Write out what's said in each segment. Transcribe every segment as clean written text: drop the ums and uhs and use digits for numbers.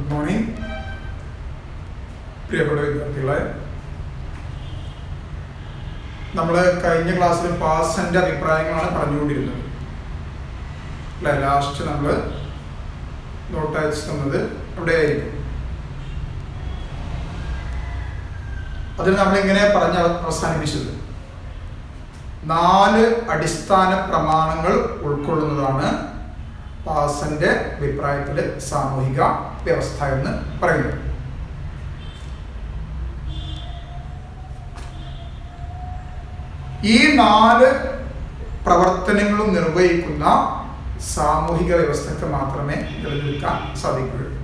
Good morning പ്രിയപ്പെട്ട വിദ്യാർത്ഥികളെ. നമ്മൾ കഴിഞ്ഞ ക്ലാസ്സിൽ പാസന്റെ അഭിപ്രായങ്ങളാണ് പറഞ്ഞുകൊണ്ടിരുന്നത് അല്ലെ. ലാസ്റ്റ് നമ്മൾ നോട്ട് അയച്ചു തന്നത് അവിടെയായിരിക്കും. അതിൽ നമ്മളിങ്ങനെ പറഞ്ഞ് അവസാനിപ്പിച്ചത് 4 അടിസ്ഥാന പ്രമാണങ്ങൾ ഉൾക്കൊള്ളുന്നതാണ് പാസന്റെ അഭിപ്രായത്തില് സാമൂഹിക വ്യവസ്ഥ എന്ന് പറയുന്നത്. ഈ 4 പ്രവർത്തനങ്ങളും നിർവഹിക്കുന്ന സാമൂഹിക വ്യവസ്ഥക്ക് മാത്രമേ നിലനിൽക്കാൻ സാധിക്കുകയുള്ളൂ.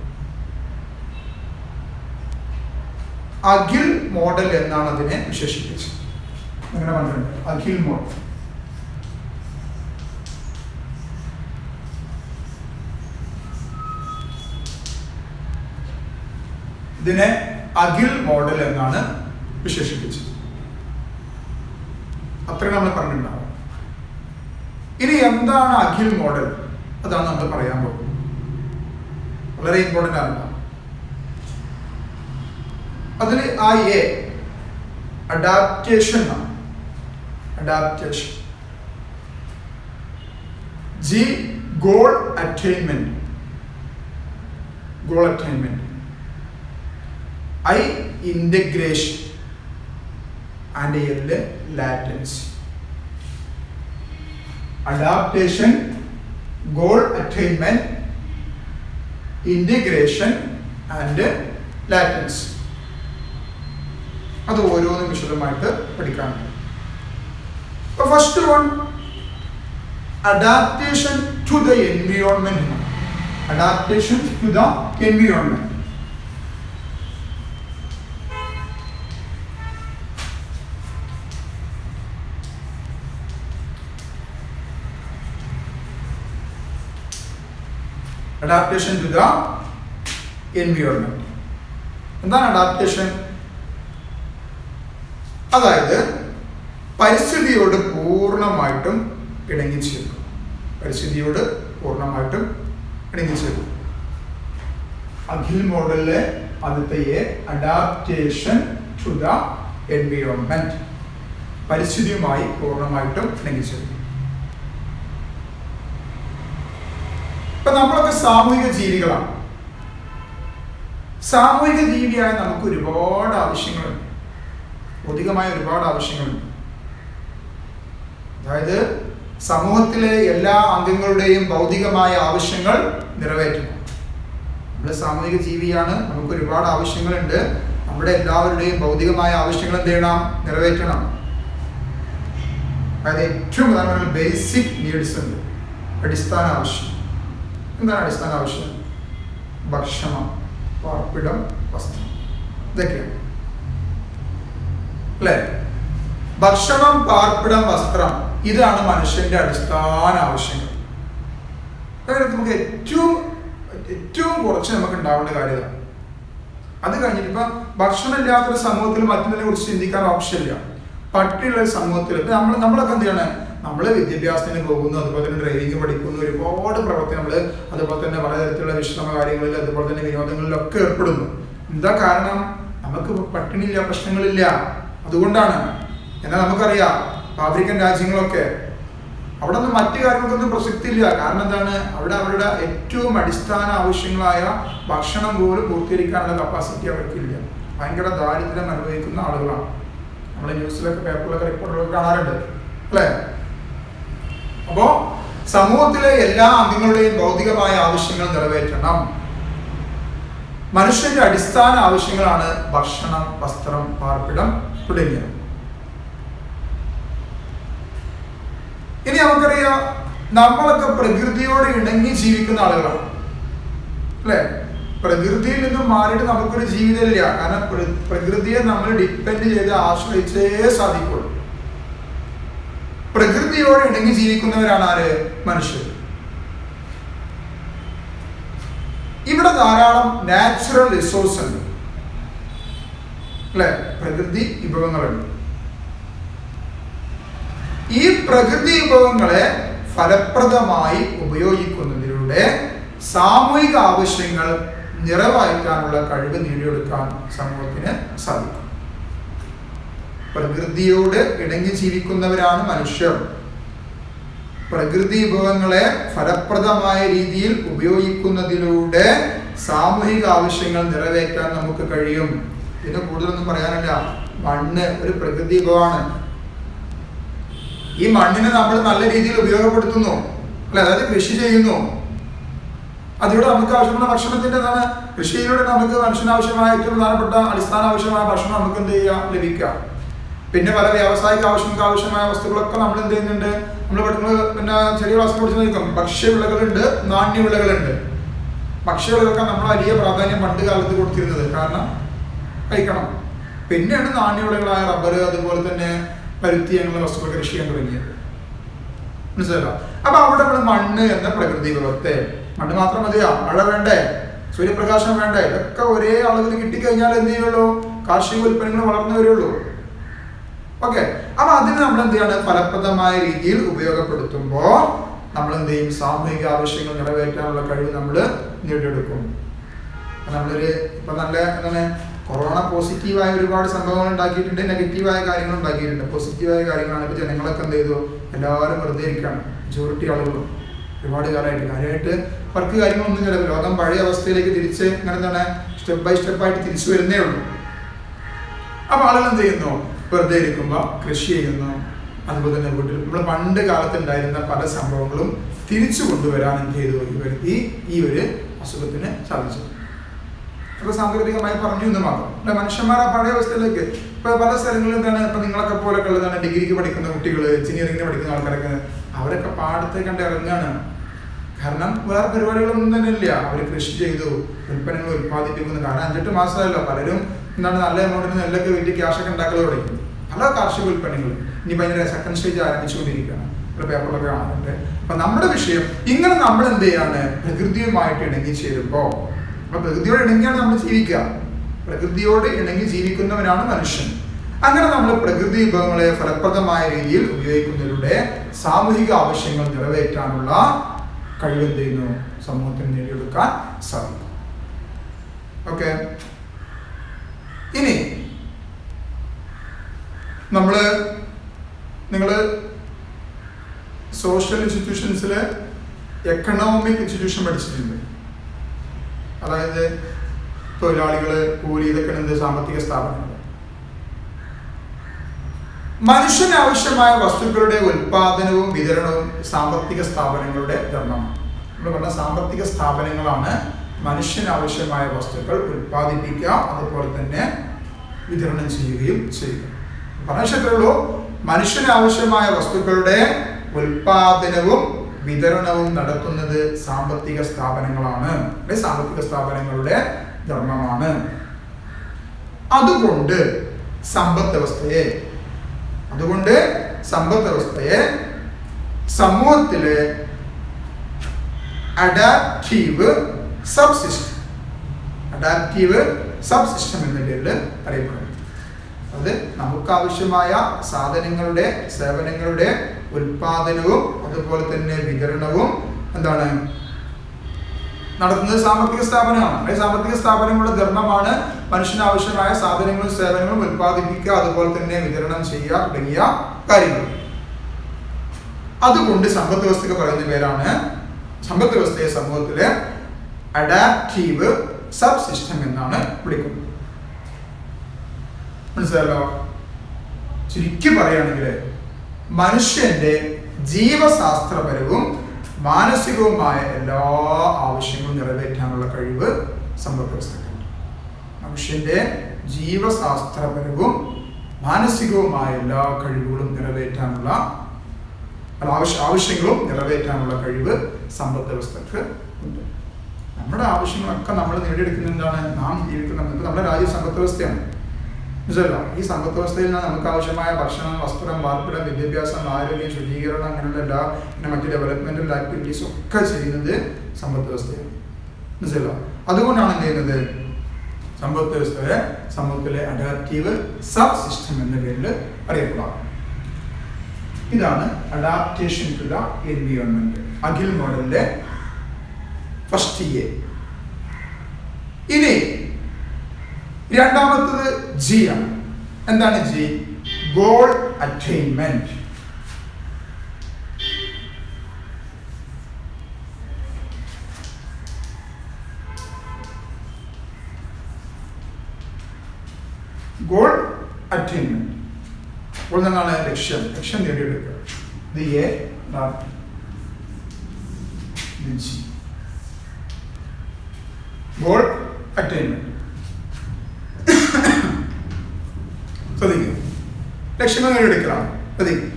അഖിൽ മോഡൽ എന്നാണ് അതിനെ വിശേഷിപ്പിച്ചത്. അങ്ങനെ പറഞ്ഞിട്ടുണ്ട്, അഖിൽ മോഡൽ. ഇതിനെ അഖിൽ മോഡൽ എന്നാണ് വിശേഷിപ്പിച്ചത്. അത്രയും നമ്മൾ പറഞ്ഞിട്ടുണ്ടാവും. ഇനി എന്താണ് അഖിൽ മോഡൽ? അതാണ് നമ്മൾ പറയാൻ പോകുന്നത്. വളരെ ഇമ്പോർട്ടൻ്റ് ആണ്. അതിൽ അഡാപ്റ്റേഷൻ ആണ്. Adaptation. G goal attainment. Goal attainment. I integration and L latency. Adaptation, goal attainment, integration and latency. അത് ഓരോന്നും വിശദമായിട്ട് പഠിക്കാനുണ്ട്. First one, adaptation to the environment. Adaptation to the environment. Adaptation to the environment. എന്താണ് adaptation? അതായത് പരിസ്ഥിതിയോട് പൂർണ്ണമായിട്ടും ഇണങ്ങിച്ചേരും. പരിസ്ഥിതിയോട് പൂർണ്ണമായിട്ടും ഇണങ്ങിച്ചേരും. അഖിൽ മോഡലിലെ ആദ്യത്തെ അഡാപ്റ്റേഷൻ ടു ദ എൻവിയോൺമെന്റ്. പരിസ്ഥിതിയുമായി പൂർണ്ണമായിട്ടും ഇണങ്ങിച്ചേരും. ഇപ്പൊ നമ്മളൊക്കെ സാമൂഹിക ജീവികളാണ്. സാമൂഹിക ജീവിയായ നമുക്ക് ഒരുപാട് ആവശ്യങ്ങളുണ്ട്. ഭൗതികമായ ഒരുപാട് ആവശ്യങ്ങളുണ്ട്. അതായത് സമൂഹത്തിലെ എല്ലാ അംഗങ്ങളുടെയും ഭൗതികമായ ആവശ്യങ്ങൾ നിറവേറ്റണം. നമ്മൾ സാമൂഹിക ജീവിയാണ്. നമുക്ക് ഒരുപാട് ആവശ്യങ്ങളുണ്ട്. നമ്മുടെ എല്ലാവരുടെയും ഭൗതികമായ ആവശ്യങ്ങൾ എന്ത് ചെയ്യണം? നിറവേറ്റണം. അതായത് ഏറ്റവും പ്രധാനപ്പെട്ട ബേസിക് നീഡ്സ് ഉണ്ട്. അടിസ്ഥാന ആവശ്യം. എന്താണ് അടിസ്ഥാന ആവശ്യം? ഭക്ഷണം, പാർപ്പിടം, വസ്ത്രം. ഇതൊക്കെയാണ് അല്ലേ? ഭക്ഷണം, പാർപ്പിടം, വസ്ത്രം, ഇതാണ് മനുഷ്യന്റെ അടിസ്ഥാന ആവശ്യങ്ങൾ. അതായത് നമുക്ക് ഏറ്റവും കുറച്ച് നമുക്ക് ഉണ്ടാവേണ്ട കാര്യമാണ്. അത് കഴിഞ്ഞിട്ട് ഇപ്പൊ ഭക്ഷണം ഇല്ലാത്തൊരു സമൂഹത്തിൽ മറ്റൊന്നിനെ കുറിച്ച് ചിന്തിക്കാൻ ആവശ്യമില്ല. പട്ടിയുള്ള സമൂഹത്തിൽ ഇപ്പൊ നമ്മളൊക്കെ എന്ത് ചെയ്യണം? നമ്മൾ വിദ്യാഭ്യാസത്തിന് പോകുന്നു, അതുപോലെ തന്നെ ഡ്രൈവിംഗ് പഠിക്കുന്നു, ഒരുപാട് പ്രവർത്തനങ്ങൾ, അതുപോലെ തന്നെ പലതരത്തിലുള്ള വിശ്രമ കാര്യങ്ങളിൽ, അതുപോലെ തന്നെ വിനോദങ്ങളിലൊക്കെ ഏർപ്പെടുന്നു. എന്താ കാരണം? നമുക്ക് പട്ടിണിയില്ല, പ്രശ്നങ്ങളില്ല. അതുകൊണ്ടാണ്. എന്നാൽ നമുക്കറിയാം ആഫ്രിക്കൻ രാജ്യങ്ങളൊക്കെ അവിടെ ഒന്നും മറ്റു കാര്യങ്ങൾക്കൊന്നും പ്രസക്തി ഇല്ല. കാരണം എന്താണ്? അവിടെ അവരുടെ ഏറ്റവും അടിസ്ഥാന ആവശ്യങ്ങളായ ഭക്ഷണം പോലും പൂർത്തീകരിക്കാനുള്ള കപ്പാസിറ്റി അവർക്കില്ല. ഭയങ്കര ദാരിദ്ര്യം അനുഭവിക്കുന്ന ആളുകളാണ്. നമ്മൾ ന്യൂസിലൊക്കെ, പേപ്പറിലൊക്കെ, റിപ്പോർട്ടുകളൊക്കെ കാണാറുണ്ട് അല്ലേ? അപ്പോ സമൂഹത്തിലെ എല്ലാ അംഗങ്ങളുടെയും ഭൗതികമായ ആവശ്യങ്ങൾ നിറവേറ്റണം. മനുഷ്യന്റെ അടിസ്ഥാന ആവശ്യങ്ങളാണ് ഭക്ഷണം, വസ്ത്രം, പാർപ്പിടം തുടങ്ങിയവ. ഇനി നമുക്കറിയാം, നമ്മളൊക്കെ പ്രകൃതിയോട് ഇണങ്ങി ജീവിക്കുന്ന ആളുകളാണ് അല്ലെ? പ്രകൃതിയിൽ നിന്നും മാറിയിട്ട് നമുക്കൊരു ജീവിതമില്ല. കാരണം പ്രകൃതിയെ നമ്മൾ ഡിപ്പെൻഡ് ചെയ്ത് ആശ്രയിച്ചേ സാധിക്കുള്ളൂ. പ്രകൃതിയോട് ഇണങ്ങി ജീവിക്കുന്നവരാണ് ആര്? മനുഷ്യർ. ഇവിടെ ധാരാളം നാച്ചുറൽ റിസോഴ്സ് ഉണ്ട് അല്ലെ? പ്രകൃതി വിഭവങ്ങളുണ്ട്. ഈ പ്രകൃതി വിഭവങ്ങളെ ഫലപ്രദമായി ഉപയോഗിക്കുന്നതിലൂടെ സാമൂഹിക ആവശ്യങ്ങൾ നിറവായിട്ടാനുള്ള കഴിവ് നേടിയെടുക്കാൻ സമൂഹത്തിന് സാധിക്കും. പ്രകൃതിയോട് ഇണങ്ങി ജീവിക്കുന്നവരാണ് മനുഷ്യർ. പ്രകൃതി വിഭവങ്ങളെ ഫലപ്രദമായ രീതിയിൽ ഉപയോഗിക്കുന്നതിലൂടെ സാമൂഹിക ആവശ്യങ്ങൾ നിറവേറ്റാൻ നമുക്ക് കഴിയും. ഇതിന് കൂടുതലൊന്നും പറയാനില്ല. മണ്ണ് ഒരു പ്രകൃതി വിഭവമാണ്. ഈ മണ്ണിനെ നമ്മൾ നല്ല രീതിയിൽ ഉപയോഗപ്പെടുത്തുന്നു അല്ലെ, അതായത് കൃഷി ചെയ്യുന്നു. അതിലൂടെ നമുക്ക് ആവശ്യമുള്ള ഭക്ഷണത്തിന്റെ കൃഷിയിലൂടെ നമുക്ക് മനുഷ്യനാവശ്യമായ ഏറ്റവും പ്രധാനപ്പെട്ട അടിസ്ഥാന ആവശ്യമായ ഭക്ഷണം നമുക്ക് എന്ത് ചെയ്യാം, ലഭിക്കാം. പിന്നെ പല വ്യാവസായിക ആവശ്യങ്ങൾക്ക് ആവശ്യമായ വസ്തുക്കളൊക്കെ നമ്മൾ എന്ത് ചെയ്യുന്നുണ്ട്, നമ്മൾ പിന്നെ ചെറിയ ക്ലാസ്സിൽ കുറിച്ച് നോക്കാം. ഭക്ഷ്യവിളകളുണ്ട്, നാണ്യവിളകളുണ്ട്. ഭക്ഷ്യവിളകൾക്ക് നമ്മൾ വലിയ പ്രാധാന്യം പണ്ട് കാലത്ത് കൊടുത്തിരുന്നത്, കാരണം കഴിക്കണം. പിന്നെയാണ് നാണ്യവിളകളായ റബ്ബർ, അതുപോലെ തന്നെ പരുത്തി അങ്ങനെയുള്ള വസ്തുക്കൾ കൃഷി ചെയ്യാൻ തുടങ്ങിയത്. മനസ്സിലല്ലോ. അപ്പൊ അവിടെ നമ്മൾ മണ്ണ് എന്ന പ്രകൃതി വിഭവത്തെ, മണ്ണ് മാത്രം മതിയാ, മഴ വേണ്ടേ, സൂര്യപ്രകാശം വേണ്ടേ, ഇതൊക്കെ ഒരേ അളവിൽ കിട്ടിക്കഴിഞ്ഞാൽ എന്ത് ചെയ്യുള്ളൂ, കാർഷിക ഉൽപ്പന്നങ്ങൾ വളർന്നു വരുള്ളൂ. ഓക്കെ. അപ്പൊ അതിന് നമ്മൾ എന്ത് ചെയ്യാണ്, ഫലപ്രദമായ രീതിയിൽ ഉപയോഗപ്പെടുത്തുമ്പോൾ നമ്മൾ എന്ത് ചെയ്യും, സാമൂഹിക ആവശ്യങ്ങൾ നിറവേറ്റാനുള്ള കഴിവ് നമ്മൾ നേടിയെടുക്കും. നമ്മളൊരു ഇപ്പൊ നല്ല എന്താണ്, കൊറോണ പോസിറ്റീവായ ഒരുപാട് സംഭവങ്ങൾ ഉണ്ടാക്കിയിട്ടുണ്ട്, നെഗറ്റീവായ കാര്യങ്ങൾ ഉണ്ടാക്കിയിട്ടുണ്ട്. പോസിറ്റീവായ കാര്യങ്ങളാണ് ഇപ്പൊ ജനങ്ങളൊക്കെ എന്ത് ചെയ്തു, എല്ലാവരും വെറുതെ ഇരിക്കുകയാണ്. മെജോറിറ്റി ആളുകളും ഒരുപാട് കാര്യമായിട്ട് അവർക്ക് കാര്യങ്ങളൊന്നും ചിലപ്പോൾ ലോകം പഴയ അവസ്ഥയിലേക്ക് തിരിച്ച് ഇങ്ങനെ എന്താണ് സ്റ്റെപ്പ് ബൈ സ്റ്റെപ്പായിട്ട് തിരിച്ചു വരുന്നേ ഉള്ളൂ. അപ്പൊ ആളുകൾ എന്ത് ചെയ്യുന്നു, വെറുതെ ഇരിക്കുമ്പോൾ കൃഷി ചെയ്യുന്നു. അതുപോലെ തന്നെ വീട്ടിൽ നമ്മൾ പണ്ട് കാലത്ത് ഉണ്ടായിരുന്ന പല സംഭവങ്ങളും തിരിച്ചു കൊണ്ടുവരാൻ എന്ത് ചെയ്തു, ഈ ഒരു അസുഖത്തിന് സാധിച്ചു. അപ്പൊ സാങ്കേതികമായി പറഞ്ഞു എന്ന് മാത്രം അല്ല, മനുഷ്യന്മാർ ആ പഴയ അവസ്ഥയിലേക്ക് ഇപ്പൊ പല സ്ഥലങ്ങളിൽ എന്താണ്, ഇപ്പൊ നിങ്ങളൊക്കെ പോലൊക്കെ ഉള്ളതാണ്, ഡിഗ്രിക്ക് പഠിക്കുന്ന കുട്ടികൾ, എഞ്ചിനീയറിംഗിന് പഠിക്കുന്ന ആൾക്കാരൊക്കെ അവരൊക്കെ പാടത്തേക്ക് കണ്ട് ഇറങ്ങാണ്. കാരണം വേറെ പരിപാടികളൊന്നും തന്നെ ഇല്ല. അവർ കൃഷി ചെയ്തു, ഉൽപ്പന്നങ്ങൾ ഉത്പാദിപ്പിക്കുന്നു. കാരണം 5-8 മാസമായല്ലോ, പലരും എന്താണ് നല്ല എമൗണ്ടിന് നെല്ലൊക്കെ വലിയ ക്യാഷൊക്കെ ഉണ്ടാക്കൽ തുടങ്ങി. പല കാർഷിക ഉൽപ്പന്നങ്ങൾ ഇനി ഭയങ്കര സെക്കൻഡ് സ്റ്റേജ് ആരംഭിച്ചുകൊണ്ടിരിക്കുകയാണ്. ഒരു പേപ്പറിലൊക്കെ കാണുന്നുണ്ട്. അപ്പൊ നമ്മുടെ വിഷയം ഇങ്ങനെ നമ്മൾ എന്ത് ചെയ്യാണ്, പ്രകൃതിയുമായിട്ട് ഇണങ്ങി ചേരുമ്പോൾ, അപ്പൊ പ്രകൃതിയോട് ഇണങ്ങിയാണ് നമ്മൾ ജീവിക്കുക. പ്രകൃതിയോട് ഇണങ്ങി ജീവിക്കുന്നവനാണ് മനുഷ്യൻ. അങ്ങനെ നമ്മൾ പ്രകൃതി വിഭവങ്ങളെ ഫലപ്രദമായ രീതിയിൽ ഉപയോഗിക്കുന്നതിലൂടെ സാമൂഹിക ആവശ്യങ്ങൾ നിറവേറ്റാനുള്ള കഴിവ് എന്ത് ചെയ്യുന്നു, സമൂഹത്തിന് നേടിയെടുക്കാൻ സാധിക്കും. ഓക്കെ. ഇനി നിങ്ങള് സോഷ്യൽ ഇൻസ്റ്റിറ്റ്യൂഷൻസില് എക്കണോമിക് ഇൻസ്റ്റിറ്റ്യൂഷൻ പഠിച്ചിട്ടുണ്ട്. അതായത് തൊഴിലാളികള്, കൂലി, ഇതൊക്കെ എന്ത് സാമ്പത്തിക സ്ഥാപനങ്ങൾ. മനുഷ്യന് ആവശ്യമായ വസ്തുക്കളുടെ ഉൽപാദനവും വിതരണവും സാമ്പത്തിക സ്ഥാപനങ്ങളുടെ ധർമ്മമാണ്. നമ്മൾ പറഞ്ഞ സാമ്പത്തിക സ്ഥാപനങ്ങളാണ് മനുഷ്യന് ആവശ്യമായ വസ്തുക്കൾ ഉൽപ്പാദിപ്പിക്കുക, അതുപോലെ തന്നെ വിതരണം ചെയ്യുകയും ചെയ്യുക. പറഞ്ഞുള്ളൂ, മനുഷ്യന് ആവശ്യമായ വസ്തുക്കളുടെ ഉൽപാദനവും വിതരണവും നടത്തുന്നത് സാമ്പത്തിക സ്ഥാപനങ്ങളാണ്. സാമ്പത്തിക സ്ഥാപനങ്ങളുടെ ധർമ്മമാണ്. അതുകൊണ്ട് സമ്പദ് വ്യവസ്ഥയെ സമൂഹത്തിലെ അഡാപ്റ്റീവ് സബ്സിസ്റ്റം എന്ന പേരിൽ അറിയപ്പെടുന്നു. അത് നമുക്കാവശ്യമായ സാധനങ്ങളുടെ, സേവനങ്ങളുടെ ഉൽപാദനവും അതുപോലെ തന്നെ വിതരണവും എന്താണ് നടത്തുന്നത് സാമ്പത്തിക സ്ഥാപനമാണ്. സാമ്പത്തിക സ്ഥാപനങ്ങളുടെ ധർമ്മമാണ് മനുഷ്യനാവശ്യമായ സാധനങ്ങളും സേവനങ്ങളും ഉൽപ്പാദിപ്പിക്കുക, അതുപോലെ തന്നെ വിതരണം ചെയ്യുക തുടങ്ങിയ കാര്യങ്ങൾ. അതുകൊണ്ട് സമ്പദ് വ്യവസ്ഥയ്ക്ക് പറയുന്ന പേരാണ്, സമ്പദ് വ്യവസ്ഥയെ സമൂഹത്തിലെ അഡാപ്റ്റീവ് സബ് സിസ്റ്റം എന്നാണ് വിളിക്കുന്നത്. മനസ്സിലല്ലോ. ചുരുക്കി പറയുകയാണെങ്കിൽ മനുഷ്യന്റെ ജീവശാസ്ത്രപരവും മാനസികവുമായ എല്ലാ ആവശ്യങ്ങളും നിറവേറ്റാനുള്ള കഴിവ് സമ്പദ് വ്യവസ്ഥയ്ക്കുണ്ട്. മനുഷ്യന്റെ ജീവശാസ്ത്രപരവും മാനസികവുമായ എല്ലാ കഴിവുകളും നിറവേറ്റാനുള്ള ആവശ്യങ്ങളും നിറവേറ്റാനുള്ള കഴിവ് സമ്പദ് വ്യവസ്ഥക്ക് ഉണ്ട്. നമ്മുടെ ആവശ്യങ്ങളൊക്കെ നമ്മൾ നേടിയെടുക്കുന്ന എന്താണ്, നാം ജീവിക്കുന്ന നമ്മുടെ രാജ്യ സമ്പദ് വ്യവസ്ഥയാണ്. മനസ്സിലല്ലോ. ഈ സമ്പദ് വ്യവസ്ഥയിൽ നിന്ന് നമുക്ക് ആവശ്യമായ ഭക്ഷണം, വസ്ത്രം, പാർപ്പിടം, വിദ്യാഭ്യാസം, ആരോഗ്യം, ശുചീകരണം, അങ്ങനെയുള്ള എല്ലാ മറ്റ് ഡെവലപ്മെന്റൽ ആക്ടിവിറ്റീസും ഒക്കെ ചെയ്യുന്നത് സമ്പദ് വ്യവസ്ഥയാണ്. മനസ്സിലല്ലോ. അതുകൊണ്ടാണ് എന്ത് ചെയ്യുന്നത്, സമ്പദ് വ്യവസ്ഥയെ സമൂഹത്തിലെ അഡാപ്റ്റീവ് സബ് സിസ്റ്റം എന്ന പേരിൽ അറിയപ്പെടാം. ഇതാണ് adaptation to the environment, AGIL മോഡലിന്റെ ഫസ്റ്റ് എ. ഇനി രണ്ടാമത്തത് ജി ആണ്. എന്താണ് G? Goal attainment. Goal attainment. അപ്പോൾ എന്താണ് ലക്ഷ്യം? ലക്ഷ്യം നേടിയെടുക്കുക. ഇത് എ, ജി. Goal attainment. ശ്രദ്ധിക്കുക, ലക്ഷ്യങ്ങൾ നേടിയെടുക്കലാണ്. ശ്രദ്ധിക്കുക,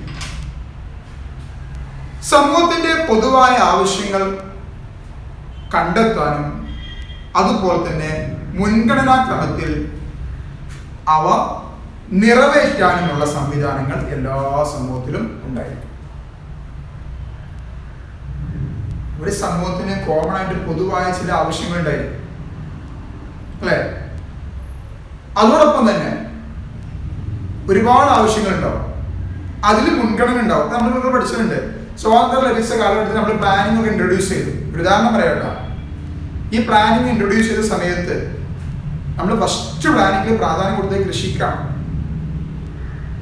സമൂഹത്തിന്റെ പൊതുവായ ആവശ്യങ്ങൾ കണ്ടെത്താനും അതുപോലെ തന്നെ മുൻഗണനാക്രമത്തിൽ അവ നിറവേറ്റാനുമുള്ള സംവിധാനങ്ങൾ എല്ലാ സമൂഹത്തിലും ഉണ്ടായിരിക്കും. ഒരു സമൂഹത്തിന് കോമൺ ആയിട്ട് പൊതുവായ ചില ആവശ്യങ്ങൾ ഉണ്ടായിരിക്കും, അല്ലെ? അതോടൊപ്പം തന്നെ ഒരുപാട് ആവശ്യങ്ങൾ ഉണ്ടാവും, അതിൽ മുൻഗണന ഉണ്ടാവും. നമ്മൾ പഠിച്ചിട്ടുണ്ട്, സ്വാതന്ത്ര്യം ലഭിച്ച കാലഘട്ടത്തിൽ നമ്മൾ പ്ലാനിംഗ് ഒക്കെ ഇൻട്രൊഡ്യൂസ് ചെയ്തു. ഒരു ഉദാഹരണം പറയട്ടോ, ഈ പ്ലാനിംഗ് ഇൻട്രൊഡ്യൂസ് ചെയ്ത സമയത്ത് നമ്മൾ ഫസ്റ്റ് പ്ലാനിങ്ങിൽ പ്രാധാന്യം കൊടുത്തത് കൃഷിക്കാണ്.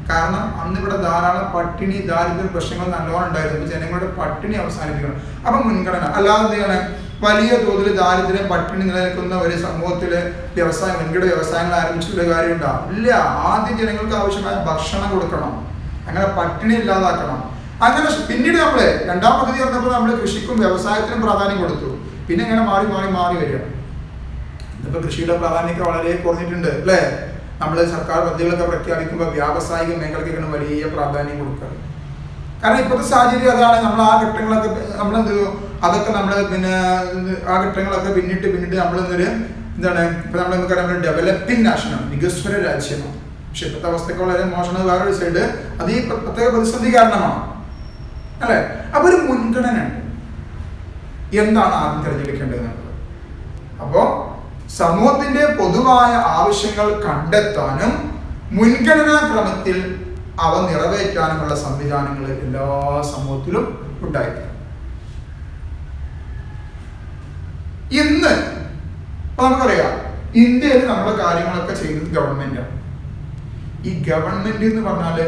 കാരണം അന്ന് ഇവിടെ ധാരാളം പട്ടിണി, ദാരിദ്ര്യ പ്രശ്നങ്ങൾ നല്ലോണം ഉണ്ടായിരുന്നു. ജനങ്ങളുടെ പട്ടിണി അവസാനിപ്പിക്കണം. അപ്പം മുൻഗണന. അല്ലാതെ എന്ത് ചെയ്യണം? വലിയ തോതിൽ ദാരിദ്ര്യം, പട്ടിണി നിലനിൽക്കുന്ന ഒരു സമൂഹത്തില് വ്യവസായം, വൻകിട വ്യവസായങ്ങൾ ആരംഭിച്ചിട്ടുള്ള കാര്യം ഉണ്ടാവും ഇല്ല. ആദ്യം ജനങ്ങൾക്ക് ആവശ്യമായ ഭക്ഷണം കൊടുക്കണം, അങ്ങനെ പട്ടിണി ഇല്ലാതാക്കണം. അങ്ങനെ പിന്നീട് നമ്മള് രണ്ടാം പദ്ധതി വന്നപ്പോൾ നമ്മൾ കൃഷിക്കും വ്യവസായത്തിനും പ്രാധാന്യം കൊടുത്തു. പിന്നെ ഇങ്ങനെ മാറി മാറി മാറി വരിക. ഇന്നിപ്പോ കൃഷിയുടെ പ്രാധാന്യമൊക്കെ വളരെ കുറഞ്ഞിട്ടുണ്ട്, അല്ലേ? നമ്മൾ സർക്കാർ പദ്ധതികളൊക്കെ പ്രഖ്യാപിക്കുമ്പോൾ വ്യാവസായിക മേഖലയ്ക്കാണ് വലിയ പ്രാധാന്യം കൊടുക്കുക. കാരണം ഇപ്പോഴത്തെ സാഹചര്യം അതാണ്. നമ്മൾ ആ ഘട്ടങ്ങളൊക്കെ നമ്മളെന്ത് ചെയ്തു, അതൊക്കെ നമ്മൾ പിന്നെ ആ ഘട്ടങ്ങളൊക്കെ പിന്നിട്ട് നമ്മൾ എന്താണ് ഇപ്പൊ നമുക്കറിയാം, നമ്മൾ ഡെവലപ്പിംഗ് നാഷനാണ്, വികസ്വര രാജ്യമാണ്. പക്ഷെ ഇപ്പോഴത്തെ അവസ്ഥയ്ക്ക് വളരെ മോശമാണ്. വേറൊരു സൈഡ് അത് ഈ പ്രത്യേക പ്രതിസന്ധി കാരണമാണ്, അല്ലെ? അപ്പൊ ഒരു മുൻഗണന ഉണ്ട്, എന്താണ് ആദ്യം തിരഞ്ഞെടുക്കേണ്ടത്. അപ്പോ സമൂഹത്തിന്റെ പൊതുവായ ആവശ്യങ്ങൾ കണ്ടെത്താനും മുൻഗണനാക്രമത്തിൽ അവ നിറവേറ്റാനുമുള്ള സംവിധാനങ്ങൾ എല്ലാ സമൂഹത്തിലും ഉണ്ടായിരിക്കും. ഇന്ന് നമുക്കറിയാം, ഇന്ത്യയിൽ നമ്മുടെ കാര്യങ്ങളൊക്കെ ചെയ്യുന്നത് ഗവൺമെന്റാണ്. ഈ ഗവൺമെന്റ് എന്ന് പറഞ്ഞാല്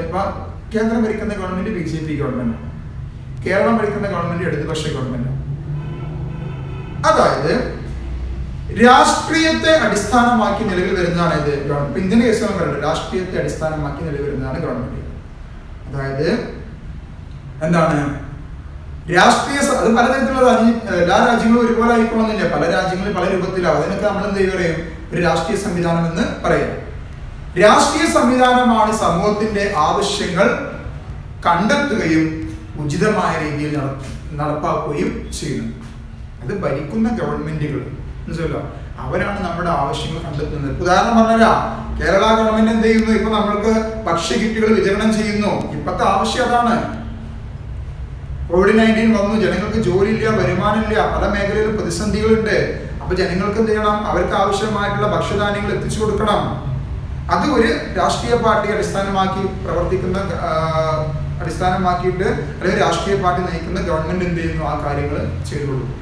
കേന്ദ്രം ഭരിക്കുന്ന ഗവൺമെന്റ് BJP ഗവൺമെന്റാണ്, കേരളം ഭരിക്കുന്ന ഗവൺമെന്റ് ഇടതുപക്ഷ ഗവൺമെന്റാണ്. അതായത് രാഷ്ട്രീയത്തെ അടിസ്ഥാനമാക്കി നിലവിൽ വരുന്നതാണ് ഇത് ഗവൺമെന്റ്. ഇന്ത്യൻ കേസ് പറയുന്നത് രാഷ്ട്രീയത്തെ അടിസ്ഥാനമാക്കി നിലവിൽ വരുന്നതാണ് ഗവൺമെന്റ്. അതായത് എന്താണ് രാഷ്ട്രീയ, അത് പലതരത്തിലുള്ളതാണ്. എല്ലാ രാജ്യങ്ങളും ഒരുപോലെ ആയിക്കൊള്ളുന്നില്ല, പല രാജ്യങ്ങളിൽ പല രൂപത്തിലാവും. അതിനൊക്കെ നമ്മൾ എന്ത് പറയും? ഒരു രാഷ്ട്രീയ സംവിധാനം എന്ന് പറയാം. രാഷ്ട്രീയ സംവിധാനമാണ് സമൂഹത്തിന്റെ ആവശ്യങ്ങൾ കണ്ടെത്തുകയും ഉചിതമായ രീതിയിൽ നടപ്പാക്കുകയും ചെയ്യുന്നത്. അത് ഭരിക്കുന്ന ഗവൺമെന്റുകൾ മനസ്സിലല്ലോ, അവരാണ് നമ്മുടെ ആവശ്യങ്ങൾ കണ്ടെത്തുന്നത്. ഉദാഹരണം പറഞ്ഞാ കേരള ഗവൺമെന്റ് എന്ത് ചെയ്യുന്നു? ഇപ്പൊ നമ്മൾക്ക് ഭക്ഷ്യകിറ്റുകൾ വിതരണം ചെയ്യുന്നു. ഇപ്പത്തെ ആവശ്യം അതാണ്. COVID-19 വന്നു, ജനങ്ങൾക്ക് ജോലിയില്ല, വരുമാനമില്ല, പല മേഖലയിലും പ്രതിസന്ധികളുണ്ട്. അപ്പൊ ജനങ്ങൾക്ക് എന്ത് ചെയ്യണം? അവർക്ക് ആവശ്യമായിട്ടുള്ള ഭക്ഷ്യധാന്യങ്ങൾ എത്തിച്ചു കൊടുക്കണം. അത് ഒരു രാഷ്ട്രീയ പാർട്ടി അടിസ്ഥാനമാക്കി പ്രവർത്തിക്കുന്ന അടിസ്ഥാനമാക്കിയിട്ട് അല്ലെങ്കിൽ രാഷ്ട്രീയ പാർട്ടി നയിക്കുന്ന ഗവൺമെന്റ് എന്ത് ചെയ്യുന്നു? ആ കാര്യങ്ങൾ ചെയ്തു കൊടുക്കും.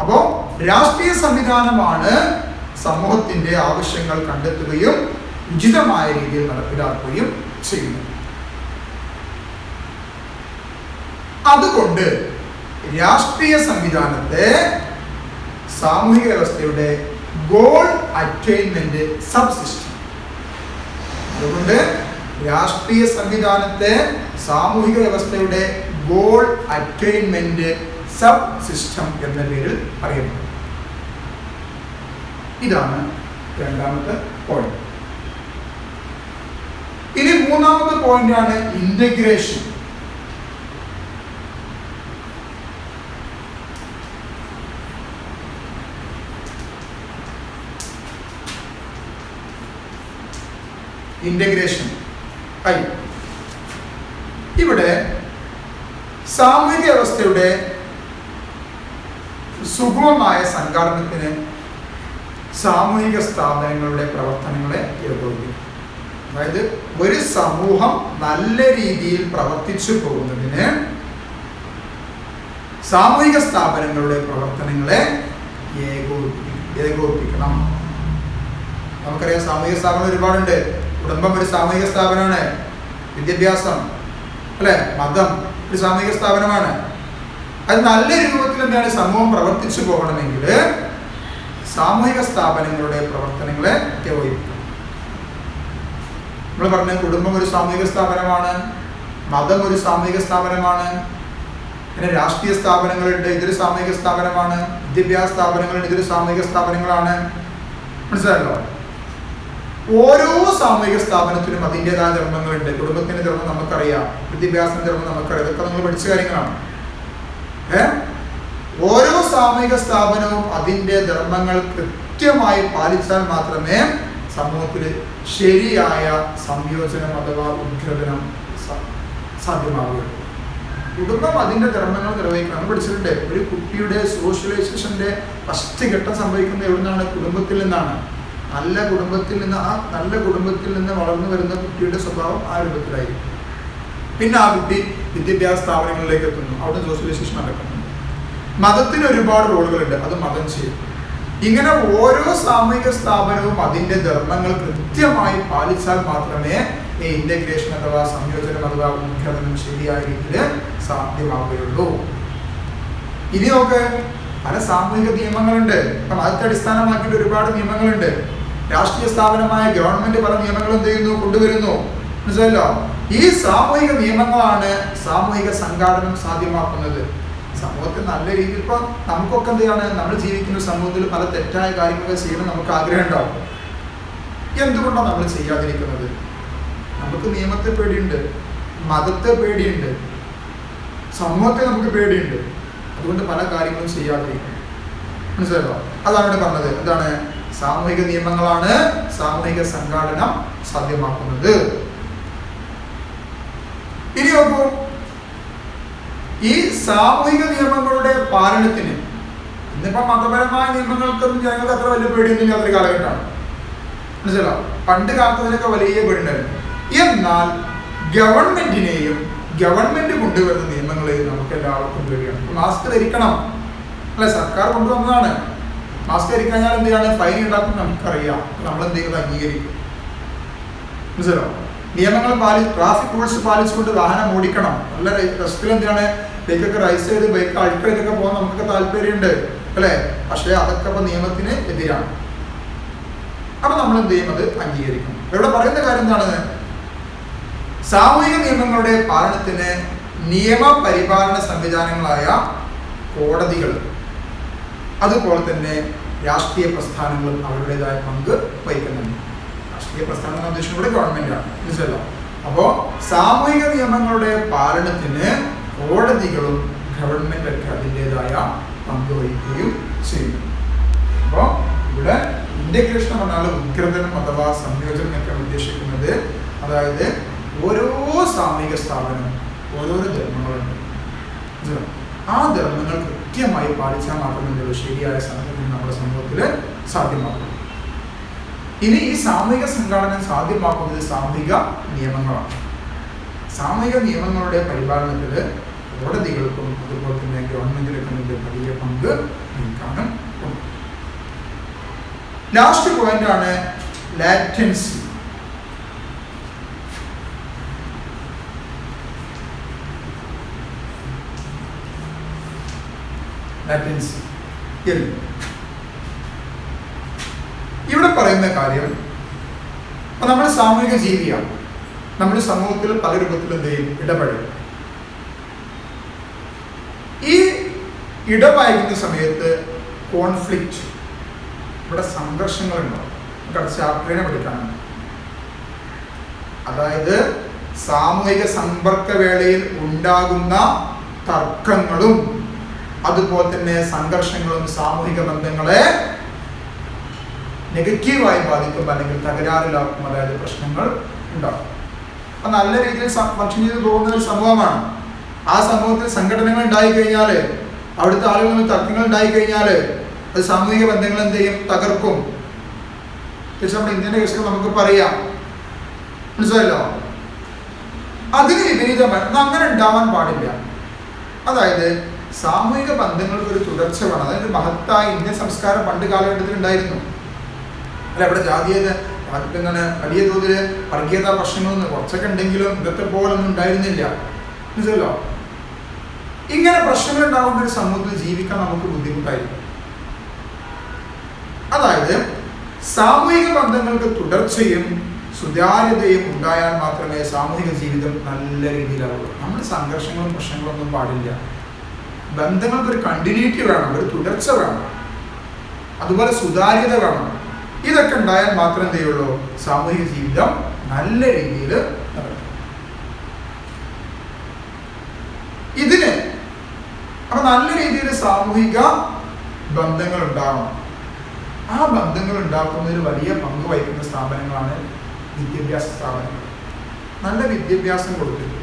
അപ്പോ രാഷ്ട്രീയ സംവിധാനമാണ് സമൂഹത്തിന്റെ ആവശ്യങ്ങൾ കണ്ടെത്തുകയും ഉചിതമായ രീതിയിൽ നടപ്പിലാക്കുകയും ചെയ്യുന്നത്. അതുകൊണ്ട് രാഷ്ട്രീയ സംവിധാനത്തെ സാമൂഹിക വ്യവസ്ഥയുടെ ഗോൾ അറ്റൈൻമെന്റ് സബ് സിസ്റ്റം. അതുകൊണ്ട് രാഷ്ട്രീയ സംവിധാനത്തെ സാമൂഹിക വ്യവസ്ഥയുടെ ഗോൾ അറ്റൈൻമെന്റ് സബ് സിസ്റ്റം എന്ന പേരിൽ അറിയപ്പെടുന്നു. ഇതാണ് രണ്ടാമത്തെ പോയിന്റ്. ഇനി മൂന്നാമത്തെ പോയിന്റ് ആണ് ഇന്റഗ്രേഷൻ. ഇന്റഗ്രേഷൻ ഇവിടെ സാമൂഹിക വ്യവസ്ഥയുടെ സുഗമമായ സംഘാടനത്തിന് സാമൂഹിക സ്ഥാപനങ്ങളുടെ പ്രവർത്തനങ്ങളെ ഏകോപിപ്പിക്കും. അതായത് ഒരു സമൂഹം നല്ല രീതിയിൽ പ്രവർത്തിച്ചു പോകുന്നതിന് സാമൂഹിക സ്ഥാപനങ്ങളുടെ പ്രവർത്തനങ്ങളെ ഏകോപിപ്പിക്കും. ഏകോപിപ്പിക്കണം. നമുക്കറിയാം സാമൂഹിക സ്ഥാപനം ഒരുപാടുണ്ട്. കുടുംബം ഒരു സാമൂഹിക സ്ഥാപനമാണ്. വിദ്യാഭ്യാസം, അല്ലെ, മതം ഒരു സാമൂഹിക സ്ഥാപനമാണ്. അത് നല്ല രൂപത്തിൽ എന്താണ് സമൂഹം പ്രവർത്തിച്ചു പോകണമെങ്കിൽ സാമൂഹിക സ്ഥാപനങ്ങളുടെ പ്രവർത്തനങ്ങളെ ഏകോപിപ്പിക്കണം. നമ്മൾ പറഞ്ഞ കുടുംബം ഒരു സാമൂഹിക സ്ഥാപനമാണ്, മതം ഒരു സാമൂഹിക സ്ഥാപനമാണ്, പിന്നെ രാഷ്ട്രീയ സ്ഥാപനങ്ങളുണ്ട്, ഇതൊരു സാമൂഹിക സ്ഥാപനമാണ്, വിദ്യാഭ്യാസ സ്ഥാപനങ്ങളുണ്ട്, ഇതൊരു സാമൂഹിക സ്ഥാപനങ്ങളാണ്. മനസ്സിലായല്ലോ? ഓരോ സാമൂഹിക സ്ഥാപനത്തിനും അതിൻ്റെതായ ധർമ്മങ്ങളുണ്ട്. കുടുംബത്തിന്റെ ധർമ്മം നമുക്കറിയാം, വിദ്യാഭ്യാസത്തിന്റെ ധർമ്മം നമുക്കറിയാം, ഇതൊക്കെ നമ്മൾ പഠിച്ച കാര്യങ്ങളാണ്. ഓരോ സാമൂഹിക സ്ഥാപനവും അതിൻ്റെ ധർമ്മങ്ങൾ കൃത്യമായി പാലിച്ചാൽ മാത്രമേ സമൂഹത്തിൽ ശരിയായ സംയോജനം അഥവാ ഉദ്ഗ്രഥനം സാധ്യമാവുകയുള്ളൂ. കുടുംബം അതിൻ്റെ ധർമ്മങ്ങൾ നിർവഹിക്കണം. നമ്മൾ പഠിച്ചിട്ടുണ്ട്, ഒരു കുട്ടിയുടെ സോഷ്യലൈസേഷന്റെ ഫസ്റ്റ് ഘട്ടം സംഭവിക്കുന്നത് എവിടെ നിന്നാണ്? കുടുംബത്തിൽ നിന്നാണ്. നല്ല കുടുംബത്തിൽ നിന്ന്, ആ നല്ല കുടുംബത്തിൽ നിന്ന് വളർന്നു വരുന്ന കുട്ടിയുടെ സ്വഭാവം ആ രൂപത്തിലായിരിക്കും. പിന്നെ ആ കുട്ടി വിദ്യാഭ്യാസ സ്ഥാപനങ്ങളിലേക്ക് എത്തുന്നു, അവിടെ സോഷ്യലൈസേഷൻ നടക്കുന്നുണ്ട്. മതത്തിന് ഒരുപാട് റോളുകളുണ്ട്, അത് മതം ചെയ്യും. ഇങ്ങനെ ഓരോ സാമൂഹിക സ്ഥാപനവും അതിൻ്റെ ധർമ്മങ്ങൾ കൃത്യമായി പാലിച്ചാൽ മാത്രമേ ഈ ഇന്റഗ്രേഷൻ അഥവാ സംയോജനം അഥവാ ഉദ്ഗ്രഥനം ശരിയായ രീതിയിൽ സാധ്യമാവുകയുള്ളൂ. ഇനി നോക്ക്, പല സാമൂഹിക നിയമങ്ങളുണ്ട്. ഇപ്പം മതത്തെ അടിസ്ഥാനമാക്കിയിട്ട് ഒരുപാട് നിയമങ്ങളുണ്ട്. രാഷ്ട്രീയ സ്ഥാപനമായ ഗവൺമെന്റ് പല നിയമങ്ങളും എന്ത് ചെയ്യുന്നു? കൊണ്ടുവരുന്നു. മനസ്സിലല്ലോ? ഈ സാമൂഹിക നിയമങ്ങളാണ് സാമൂഹിക സംഘാടനം സാധ്യമാക്കുന്നത്. സമൂഹത്തിൽ നല്ല രീതിയിൽ ഇപ്പൊ നമുക്കൊക്കെ എന്ത് ചെയ്യാണ്? നമ്മൾ ജീവിക്കുന്ന സമൂഹത്തിൽ പല തെറ്റായ കാര്യങ്ങളൊക്കെ ചെയ്യണം നമുക്ക് ആഗ്രഹം ഉണ്ടാവും. എന്തുകൊണ്ടാണ് നമ്മൾ ചെയ്യാതിരിക്കുന്നത്? നമുക്ക് നിയമത്തെ പേടിയുണ്ട്, മതത്തെ പേടിയുണ്ട്, സമൂഹത്തെ നമുക്ക് പേടിയുണ്ട്. അതുകൊണ്ട് പല കാര്യങ്ങളും ചെയ്യാതിരിക്കും. മനസ്സിലായോ? അതാണ് ഇവിടെ പറഞ്ഞത്. എന്താണ്? സാമൂഹിക നിയമങ്ങളാണ് സാമൂഹിക സംഘാടനം സാധ്യമാക്കുന്നത്. ഇനി നോക്കൂ, ഈ സാമൂഹിക നിയമങ്ങളുടെ പാലനത്തിന് ഇന്നിപ്പോ മതപരമായ നിയമങ്ങൾക്കൊന്നും ജനങ്ങൾക്ക് അത്ര വലിയ പേടിയൊന്നുമില്ല. അതൊരു കാലഘട്ടമാണ്. മനസ്സിലായോ? പണ്ട് കാലത്തതിനൊക്കെ വലിയ പേടിയുണ്ടായിരുന്നു. എന്നാൽ ഗവൺമെന്റിനെയും ഗവൺമെന്റ് കൊണ്ടുവരുന്ന നിയമങ്ങളെയും നമുക്ക് എല്ലാവർക്കും പേടിയാണ്. മാസ്ക് ധരിക്കണം, അല്ലെ? സർക്കാർ കൊണ്ടുവന്നതാണ്. മാസ്ക് ധരിക്കാഞ്ഞാൽ എന്ത് ചെയ്യാണ്? ഫൈൻ ഉണ്ടാക്കും നമുക്കറിയാം. നമ്മൾ എന്ത് ചെയ്യുന്നത്? അംഗീകരിക്കും. മനസ്സിലോ? നിയമങ്ങൾ ട്രാഫിക് റൂൾസ് പാലിച്ചുകൊണ്ട് വാഹനം ഓടിക്കണം. നല്ല റെസ്റ്റിൽ എന്താണ്? ബൈക്കൊക്കെ റൈസ് ചെയ്ത് ബൈക്ക് അൾട്ര ചെയ്തൊക്കെ പോകാൻ നമുക്കൊക്കെ താല്പര്യമുണ്ട്, അല്ലെ? പക്ഷേ അതൊക്കെ ഇപ്പൊ നിയമത്തിന് എതിരാണ്. അപ്പൊ നമ്മൾ എന്ത് ചെയ്യും? അത് അംഗീകരിക്കണം. ഇവിടെ പറയുന്ന കാര്യം എന്താണ്? സാമൂഹിക നിയമങ്ങളുടെ പാലനത്തിന് നിയമപരിപാലന സംവിധാനങ്ങളായ കോടതികൾ, അതുപോലെ തന്നെ രാഷ്ട്രീയ പ്രസ്ഥാനങ്ങളും അവരുടേതായ പങ്ക് വഹിക്കുന്നുണ്ട്. രാഷ്ട്രീയ പ്രസ്ഥാനം ഉദ്ദേശിക്കുന്നത് ഗവൺമെന്റാണ്. മനസ്സിലല്ലോ? അപ്പോൾ സാമൂഹിക നിയമങ്ങളുടെ പാലനത്തിന് കോടതികളും ഗവൺമെന്റൊക്കെ അതിൻ്റെതായ പങ്ക് വഹിക്കുകയും ചെയ്യുന്നു. അപ്പോൾ ഇവിടെ ഇന്റഗ്രേഷൻ പറഞ്ഞാൽ ഉദ്ഗ്രഥനം അഥവാ സംയോജനം എന്നൊക്കെ ഉദ്ദേശിക്കുന്നത്, അതായത് ഓരോ സാമൂഹിക സ്ഥാപനവും ഓരോരോ ധർമ്മങ്ങളുണ്ട്. ആ ധർമ്മങ്ങൾ കൃത്യമായി പാലിച്ചാൽ മാത്രമേ ശരിയായ സംഘടന നമ്മുടെ സമൂഹത്തിൽ സാധ്യമാകും. ഇനി ഈ സാമൂഹിക സംഘടന സാധ്യമാക്കുന്നത് സാമൂഹിക നിയമങ്ങളാണ്. സാമൂഹിക നിയമങ്ങളുടെ പരിപാലനത്തിൽ കോടതികൾക്കും അതുപോലെ തന്നെ ഗവൺമെന്റിനൊക്കെ വലിയ പങ്ക് വഹിക്കാനും ഉണ്ട്. ലാസ്റ്റ് പോയിന്റ് ആണ് ലാറ്റൻസി. ഇവിടെ പറയുന്ന കാര്യം, നമ്മൾ സാമൂഹിക ജീവിയാണ്. നമ്മൾ സമൂഹത്തിൽ പല രൂപത്തിൽ എന്ത് ചെയ്യും? ഇടപെടും. ഈ ഇടപഴകുന്ന സമയത്ത് കോൺഫ്ലിക്റ്റ്, ഇവിടെ സംഘർഷങ്ങളുണ്ടാവും. നമുക്ക് അടുത്ത ചാപ്റ്ററിനെ പഠിക്കാനുണ്ട്. അതായത് സാമൂഹിക സമ്പർക്ക വേളയിൽ ഉണ്ടാകുന്ന തർക്കങ്ങളും അതുപോലെ തന്നെ സംഘർഷങ്ങളും സാമൂഹിക ബന്ധങ്ങളെ നെഗറ്റീവായി ബാധിക്കും, അല്ലെങ്കിൽ തകരാറിലാക്കും. അതായത് പ്രശ്നങ്ങൾ ഉണ്ടാകും. അപ്പൊ നല്ല രീതിയിൽ ഫംഗ്ഷൻ ചെയ്ത് പോകുന്ന ഒരു സമൂഹമാണ്. ആ സമൂഹത്തിൽ സംഘടനകൾ ഉണ്ടായിക്കഴിഞ്ഞാൽ, അവിടുത്തെ ആളുകൾ തർക്കങ്ങൾ ഉണ്ടായിക്കഴിഞ്ഞാൽ അത് സാമൂഹിക ബന്ധങ്ങൾ എന്ത് ചെയ്യും? തകർക്കും. പക്ഷെ നമ്മുടെ ഇന്ത്യൻ്റെ കേസിൽ നമുക്ക് പറയാം. മനസ്സിലായല്ലോ? അതിന് വിപരീതമായി അങ്ങനെ ഉണ്ടാവാൻ പാടില്ല. അതായത് സാമൂഹിക ബന്ധങ്ങൾക്ക് ഒരു തുടർച്ച വേണം. അതായത് മഹത്തായ ഇന്ത്യൻ സംസ്കാരം പണ്ട് കാലഘട്ടത്തിൽ ഉണ്ടായിരുന്നു. അല്ല, ഇവിടെ ജാതീയത എന്താണ് വലിയ തോതിൽ വർഗീയത പ്രശ്നങ്ങളൊന്നും കുറച്ചൊക്കെ ഉണ്ടെങ്കിലും ഇന്നത്തെ പോലൊന്നും ഉണ്ടായിരുന്നില്ല. മനസ്സിലല്ലോ? ഇങ്ങനെ പ്രശ്നങ്ങൾ ഉണ്ടാകുന്ന ഒരു സമൂഹത്തിൽ ജീവിക്കാൻ നമുക്ക് ബുദ്ധിമുട്ടായിരിക്കും. അതായത് സാമൂഹിക ബന്ധങ്ങൾക്ക് തുടർച്ചയും സുതാര്യതയും ഉണ്ടായാൽ മാത്രമേ സാമൂഹിക ജീവിതം നല്ല രീതിയിലാവുള്ളൂ. നമ്മൾ സംഘർഷങ്ങളും പ്രശ്നങ്ങളൊന്നും പാടില്ല. ബന്ധങ്ങൾക്ക് ഒരു കണ്ടിന്യൂറ്റി വേണം, ഒരു തുടർച്ച വേണം, അതുപോലെ സുതാര്യത വേണം. ഇതൊക്കെ ഉണ്ടായാൽ മാത്രമേ എന്ത് ചെയ്യുള്ളൂ, സാമൂഹിക ജീവിതം നല്ല രീതിയിൽ നടക്കും. ഇതിന് അപ്പൊ നല്ല രീതിയിൽ സാമൂഹിക ബന്ധങ്ങൾ ഉണ്ടാവണം. ആ ബന്ധങ്ങൾ ഉണ്ടാക്കുന്നതിൽ വലിയ പങ്ക് വഹിക്കുന്ന സ്ഥാപനങ്ങളാണ് വിദ്യാഭ്യാസ സ്ഥാപനങ്ങൾ. നല്ല വിദ്യാഭ്യാസം കൊടുത്തിട്ട്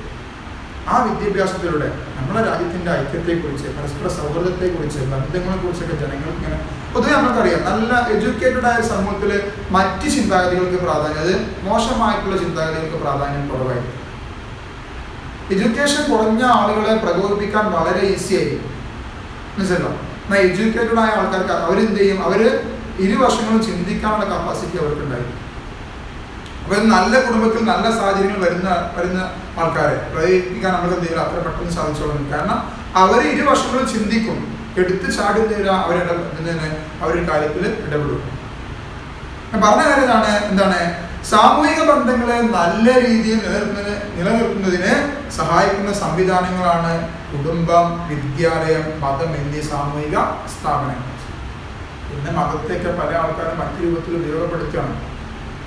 ആ വിദ്യാഭ്യാസത്തിലൂടെ നമ്മുടെ രാജ്യത്തിൻ്റെ ഐക്യത്തെക്കുറിച്ച്, പരസ്പര സൗഹൃദത്തെക്കുറിച്ച്, ബന്ധങ്ങളെക്കുറിച്ചൊക്കെ ജനങ്ങൾക്ക് ഇങ്ങനെ പൊതുവെ നമുക്കറിയാം. നല്ല എഡ്യൂക്കേറ്റഡ് ആയ സമൂഹത്തിൽ മറ്റ് ചിന്താഗതികൾക്ക് പ്രാധാന്യം, അത് മോശമായിട്ടുള്ള ചിന്താഗതികൾക്ക് പ്രാധാന്യം കുറവായിരിക്കും. എഡ്യൂക്കേഷൻ കുറഞ്ഞ ആളുകളെ പ്രകോപിപ്പിക്കാൻ വളരെ ഈസി ആയിരിക്കും. മനസ്സിലോ? എന്നാൽ എഡ്യൂക്കേറ്റഡ് ആയ ആൾക്കാർക്ക് അവരെന്ത് ചെയ്യും, അവർ ഇരുവശങ്ങളും ചിന്തിക്കാനുള്ള കപ്പാസിറ്റി അവർക്കുണ്ടായിരിക്കും. അപ്പോൾ നല്ല കുടുംബത്തിൽ നല്ല സാഹചര്യങ്ങൾ വരുന്ന ആൾക്കാരെ പ്രയോഗിപ്പിക്കാൻ നമുക്ക് എന്തെങ്കിലും അത്ര പെട്ടെന്ന് സാധിച്ചോളും. കാരണം അവർ ഇരുവശങ്ങളും ചിന്തിക്കും, എടുത്ത് ചാടുന്നില്ല, അവരുടെ കാര്യത്തിൽ ഇടപെടും. ഞാൻ പറഞ്ഞ കാര്യം എന്താണ്, സാമൂഹിക ബന്ധങ്ങളെ നല്ല രീതിയിൽ നിലനിർത്തുന്നതിന് സഹായിക്കുന്ന സംവിധാനങ്ങളാണ് കുടുംബം, വിദ്യാലയം, മതം എന്നീ സാമൂഹിക സ്ഥാപനങ്ങൾ. പിന്നെ മതത്തെയൊക്കെ പല ആൾക്കാരും മറ്റു രൂപത്തിൽ ഉപയോഗപ്പെടുത്തുകയാണ്.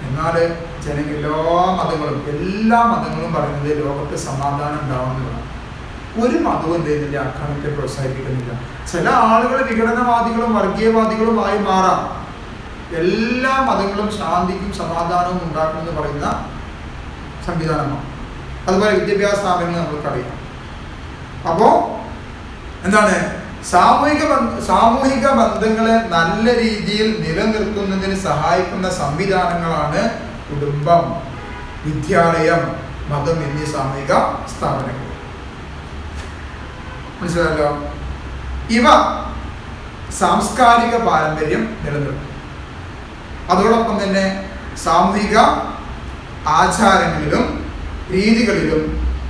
എന്നാൽ എല്ലാ മതങ്ങളും പറയുന്നത് ലോകത്ത് സമാധാനം ഉണ്ടാവുന്നതാണ്. ഒരു മതവും എന്ത് ചെയ്യുന്നില്ല, അക്രമത്തെ പ്രോത്സാഹിപ്പിക്കുന്നില്ല. ചില ആളുകൾ വിഘടനവാദികളും വർഗീയവാദികളുമായി മാറാം. എല്ലാ മതങ്ങളും ശാന്തിക്കും സമാധാനവും ഉണ്ടാക്കുമെന്ന് പറയുന്ന സംവിധാനമാണ്. അതുപോലെ വിദ്യാഭ്യാസ സ്ഥാപനങ്ങൾ നമ്മൾക്കറിയാം. അപ്പോൾ എന്താണ്, സാമൂഹിക ബന്ധങ്ങളെ നല്ല രീതിയിൽ നിലനിർത്തുന്നതിന് സഹായിക്കുന്ന സംവിധാനങ്ങളാണ് കുടുംബം, വിദ്യാലയം, മതം എന്നീ സാമൂഹിക സ്ഥാപനങ്ങൾ. മനസ്സിലായല്ലോ? ഇവ സാംസ്കാരിക പാരമ്പര്യം നിലനിർത്തും. അതോടൊപ്പം തന്നെ സാമൂഹിക ആചാരങ്ങളിലും രീതികളിലും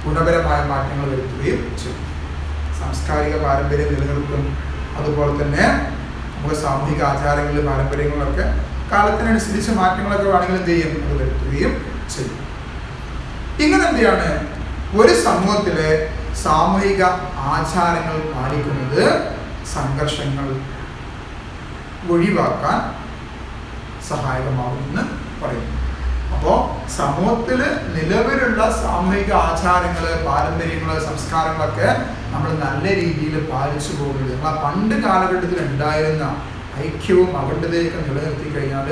ഗുണപരമായ മാറ്റങ്ങൾ വരുത്തുകയും ചെയ്യും. സാംസ്കാരിക പാരമ്പര്യം നിലനിർത്തും. അതുപോലെ തന്നെ നമുക്ക് സാമൂഹിക ആചാരങ്ങളിലും പാരമ്പര്യങ്ങളൊക്കെ കാലത്തിനനുസരിച്ച് മാറ്റങ്ങളൊക്കെ വേണമെങ്കിൽ എന്ത് ചെയ്യും, അത് വരുത്തുകയും ചെയ്യും. ഇങ്ങനെ എന്തെയാണ്, ഒരു സമൂഹത്തിലെ സാമൂഹിക ആചാരങ്ങൾ പാലിക്കുന്നത് സംഘർഷങ്ങൾ ഒഴിവാക്കാൻ സഹായകമാകുമെന്ന് പറയുന്നു. അപ്പോൾ സമൂഹത്തിൽ നിലവിലുള്ള സാമൂഹിക ആചാരങ്ങൾ, പാരമ്പര്യങ്ങൾ, സംസ്കാരങ്ങളൊക്കെ നമ്മൾ നല്ല രീതിയിൽ പാലിച്ചു പോകുന്നത്, നമ്മൾ പണ്ട് കാലഘട്ടത്തിൽ ഉണ്ടായിരുന്ന ഐക്യവും അഖണ്ഡതയൊക്കെ നിലനിർത്തി കഴിഞ്ഞാൽ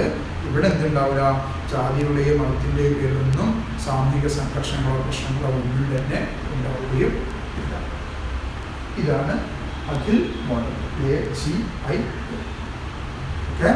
ഇവിടെ എന്തുണ്ടാവില്ല, ജാതിയുടെയും മതത്തിൻ്റെയും പേരിലൊന്നും സാമൂഹിക സംഘർഷങ്ങളോ പ്രശ്നങ്ങളോ ഒന്നും തന്നെ ഉണ്ടാവുകയും ഇല്ല. ഇതാണ് അഖിൽ മോഡൽ, AGI. ഓക്കെ.